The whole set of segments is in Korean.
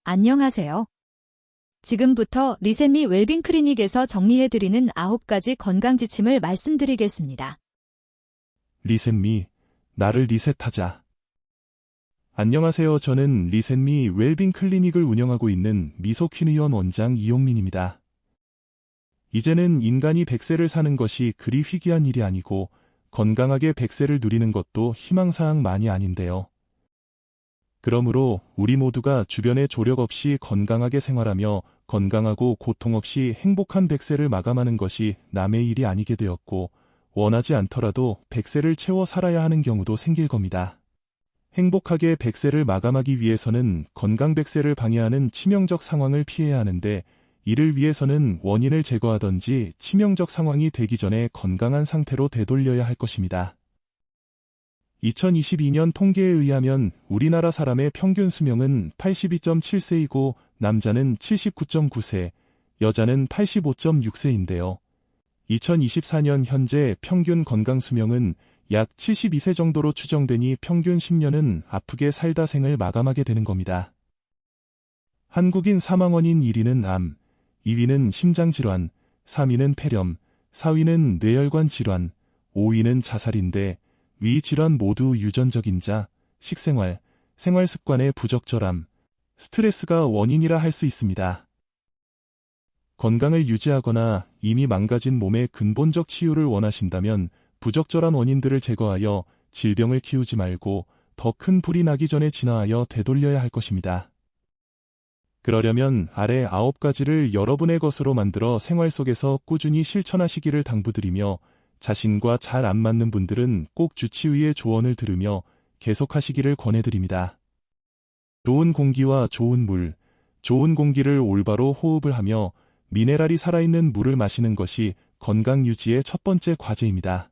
안녕하세요. 지금부터 리셋미 웰빙 클리닉에서 정리해드리는 9가지 건강 지침을 말씀드리겠습니다. 리셋미, 나를 리셋하자. 안녕하세요. 저는 리셋미 웰빙 클리닉을 운영하고 있는 미소퀸의원 원장 이용민입니다. 이제는 인간이 100세를 사는 것이 그리 희귀한 일이 아니고 건강하게 100세를 누리는 것도 희망사항만이 아닌데요. 그러므로 우리 모두가 주변의 조력 없이 건강하게 생활하며 건강하고 고통 없이 행복한 100세를 마감하는 것이 남의 일이 아니게 되었고 원하지 않더라도 100세를 채워 살아야 하는 경우도 생길 겁니다. 행복하게 100세를 마감하기 위해서는 건강 100세를 방해하는 치명적 상황을 피해야 하는데 이를 위해서는 원인을 제거하던지 치명적 상황이 되기 전에 건강한 상태로 되돌려야 할 것입니다. 2022년 통계에 의하면 우리나라 사람의 평균 수명은 82.7세이고 남자는 79.9세, 여자는 85.6세인데요. 2024년 현재 평균 건강 수명은 약 72세 정도로 추정되니 평균 10년은 아프게 살다 생을 마감하게 되는 겁니다. 한국인 사망 원인 1위는 암, 2위는 심장질환, 3위는 폐렴, 4위는 뇌혈관 질환, 5위는 자살인데 위 질환 모두 유전적인 자, 식생활, 생활습관의 부적절함, 스트레스가 원인이라 할 수 있습니다. 건강을 유지하거나 이미 망가진 몸의 근본적 치유를 원하신다면 부적절한 원인들을 제거하여 질병을 키우지 말고 더 큰 불이 나기 전에 진화하여 되돌려야 할 것입니다. 그러려면 아래 9가지를 여러분의 것으로 만들어 생활 속에서 꾸준히 실천하시기를 당부드리며 자신과 잘 안 맞는 분들은 꼭 주치의의 조언을 들으며 계속하시기를 권해드립니다. 좋은 공기와 좋은 물, 좋은 공기를 올바로 호흡을 하며 미네랄이 살아있는 물을 마시는 것이 건강 유지의 첫 번째 과제입니다.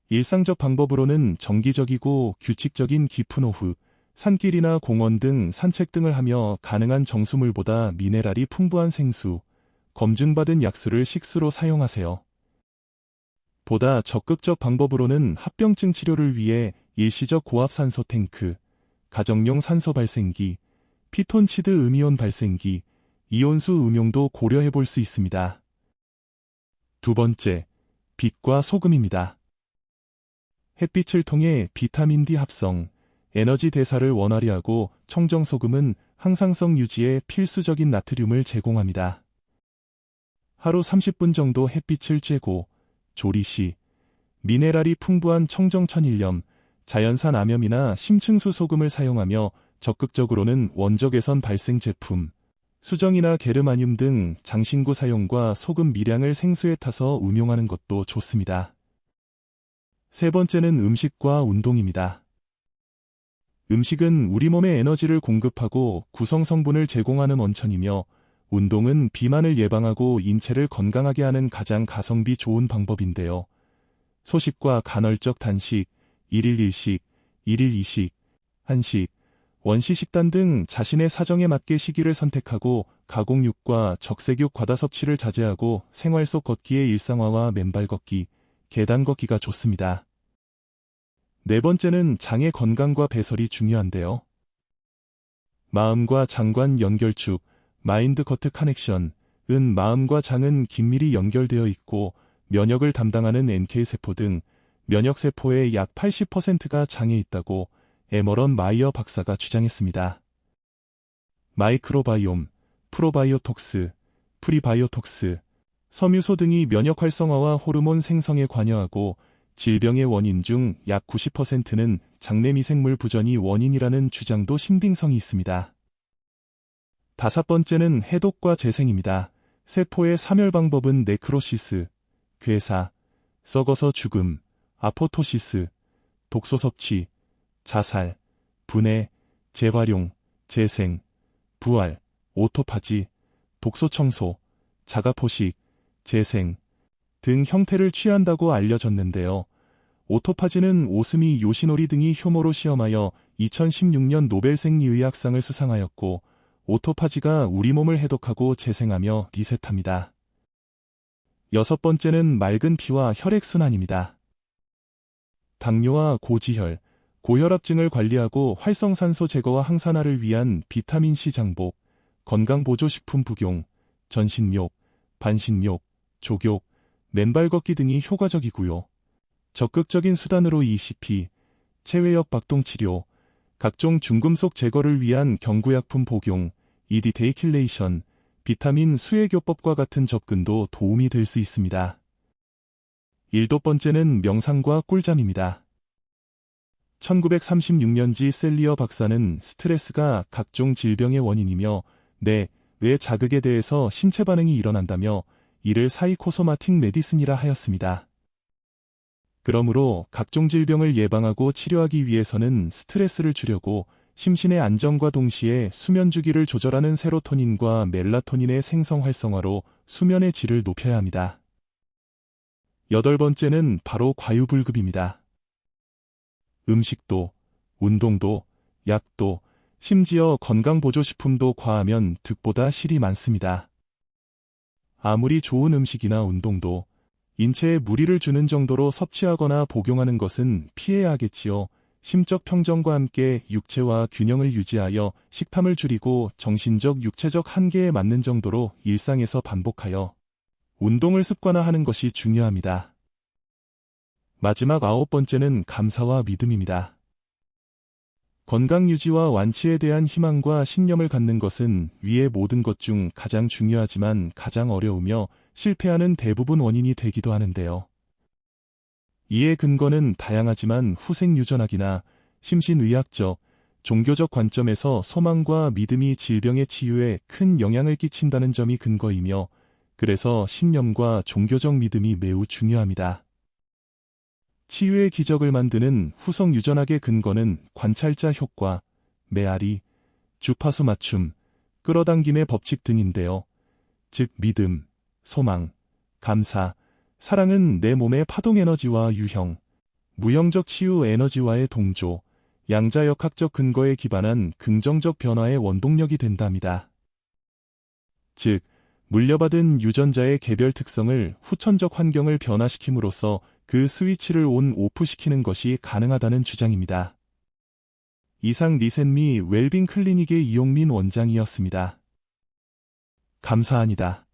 일상적 방법으로는 정기적이고 규칙적인 깊은 호흡, 산길이나 공원 등 산책 등을 하며 가능한 정수물보다 미네랄이 풍부한 생수, 검증받은 약수를 식수로 사용하세요. 보다 적극적 방법으로는 합병증 치료를 위해 일시적 고압산소 탱크, 가정용 산소 발생기, 피톤치드 음이온 발생기, 이온수 음용도 고려해 볼 수 있습니다. 두 번째, 빛과 소금입니다. 햇빛을 통해 비타민 D 합성, 에너지 대사를 원활히 하고 청정소금은 항상성 유지에 필수적인 나트륨을 제공합니다. 하루 30분 정도 햇빛을 쬐고 조리 시 미네랄이 풍부한 청정천일염, 자연산 암염이나 심층수 소금을 사용하며 적극적으로는 원적 개선 발생 제품, 수정이나 게르마늄 등 장신구 사용과 소금 미량을 생수에 타서 음용하는 것도 좋습니다. 세 번째는 음식과 운동입니다. 음식은 우리 몸에 에너지를 공급하고 구성 성분을 제공하는 원천이며 운동은 비만을 예방하고 인체를 건강하게 하는 가장 가성비 좋은 방법인데요. 소식과 간헐적 단식, 1일 1식, 1일 2식, 한식, 원시 식단 등 자신의 사정에 맞게 시기를 선택하고 가공육과 적색육 과다 섭취를 자제하고 생활 속 걷기의 일상화와 맨발 걷기, 계단 걷기가 좋습니다. 네 번째는 장의 건강과 배설이 중요한데요. 마음과 장관 연결축, 마인드 거트 커넥션은 마음과 장은 긴밀히 연결되어 있고 면역을 담당하는 NK세포 등 면역세포의 약 80%가 장에 있다고 에머런 마이어 박사가 주장했습니다. 마이크로바이옴, 프로바이오톡스, 프리바이오톡스, 섬유소 등이 면역 활성화와 호르몬 생성에 관여하고 질병의 원인 중 약 90%는 장내 미생물 부전이 원인이라는 주장도 신빙성이 있습니다. 다섯 번째는 해독과 재생입니다. 세포의 사멸 방법은 네크로시스, 괴사, 썩어서 죽음, 아포토시스, 독소 섭취, 자살, 분해, 재활용, 재생, 부활, 오토파지, 독소 청소, 자가포식, 재생 등 형태를 취한다고 알려졌는데요. 오토파지는 오스미 요시노리 등이 효모로 시험하여 2016년 노벨 생리의학상을 수상하였고 오토파지가 우리 몸을 해독하고 재생하며 리셋합니다. 여섯 번째는 맑은 피와 혈액순환입니다. 당뇨와 고지혈, 고혈압증을 관리하고 활성산소 제거와 항산화를 위한 비타민C 장복, 건강보조식품 복용, 전신욕, 반신욕, 족욕, 맨발 걷기 등이 효과적이고요. 적극적인 수단으로 ECP, 체외역 박동치료, 각종 중금속 제거를 위한 경구약품 복용, ED-데이킬레이션, 비타민 수혜교법과 같은 접근도 도움이 될 수 있습니다. 7번째는 명상과 꿀잠입니다. 1936년지 셀리어 박사는 스트레스가 각종 질병의 원인이며 뇌 자극에 대해서 신체 반응이 일어난다며 이를 사이코소마틱 메디슨이라 하였습니다. 그러므로 각종 질병을 예방하고 치료하기 위해서는 스트레스를 줄이고 심신의 안정과 동시에 수면 주기를 조절하는 세로토닌과 멜라토닌의 생성 활성화로 수면의 질을 높여야 합니다. 8번째는 바로 과유불급입니다. 음식도, 운동도, 약도, 심지어 건강보조식품도 과하면 득보다 실이 많습니다. 아무리 좋은 음식이나 운동도 인체에 무리를 주는 정도로 섭취하거나 복용하는 것은 피해야 하겠지요. 심적 평정과 함께 육체와 균형을 유지하여 식탐을 줄이고 정신적, 육체적 한계에 맞는 정도로 일상에서 반복하여 운동을 습관화하는 것이 중요합니다. 마지막 9번째는 감사와 믿음입니다. 건강 유지와 완치에 대한 희망과 신념을 갖는 것은 위의 모든 것 중 가장 중요하지만 가장 어려우며 실패하는 대부분 원인이 되기도 하는데요. 이의 근거는 다양하지만 후생유전학이나 심신의학적, 종교적 관점에서 소망과 믿음이 질병의 치유에 큰 영향을 끼친다는 점이 근거이며 그래서 신념과 종교적 믿음이 매우 중요합니다. 치유의 기적을 만드는 후성 유전학의 근거는 관찰자 효과, 메아리, 주파수 맞춤, 끌어당김의 법칙 등인데요. 즉 믿음, 소망, 감사, 사랑은 내 몸의 파동 에너지와 유형, 무형적 치유 에너지와의 동조, 양자역학적 근거에 기반한 긍정적 변화의 원동력이 된답니다. 즉, 물려받은 유전자의 개별 특성을 후천적 환경을 변화시킴으로써 그 스위치를 온-오프시키는 것이 가능하다는 주장입니다. 이상 리셋미 웰빙 클리닉의 이용민 원장이었습니다. 감사합니다.